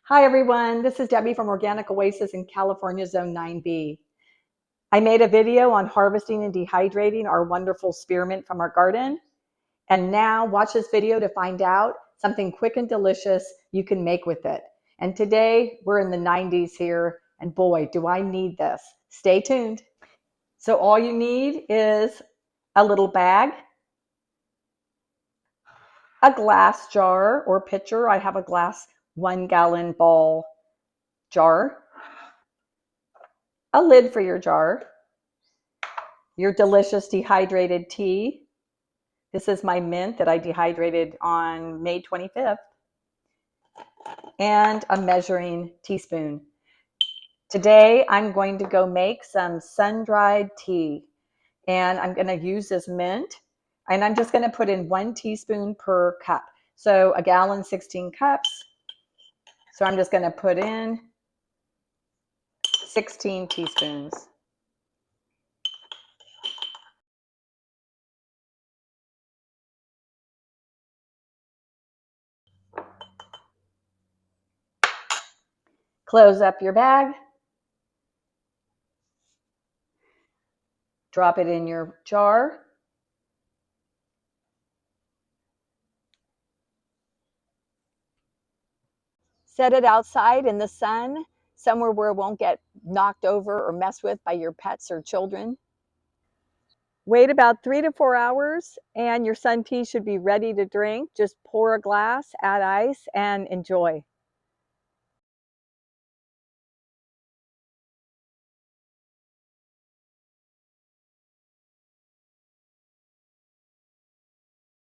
Hi everyone, this is Debbie from Organic Oasis in California Zone 9B. I made a video on harvesting and dehydrating our wonderful spearmint from our garden. And now watch this video to find out something quick and delicious you can make with it. And today we're in the 90s here, and boy, do I need this. Stay tuned. So all you need is a little bag, a glass jar or pitcher. I have a glass 1-gallon ball jar, a lid for your jar, your delicious dehydrated tea. This is my mint that I dehydrated on May 25th, and a measuring teaspoon. Today, I'm going to go make some sun-dried tea, and I'm going to use this mint, and I'm just going to put in 1 teaspoon per cup. So a gallon, 16 cups. So I'm just going to put in 16 teaspoons. Close up your bag. Drop it in your jar. Set it outside in the sun, somewhere where it won't get knocked over or messed with by your pets or children. Wait about 3 to 4 hours and your sun tea should be ready to drink. Just pour a glass, add ice, and enjoy.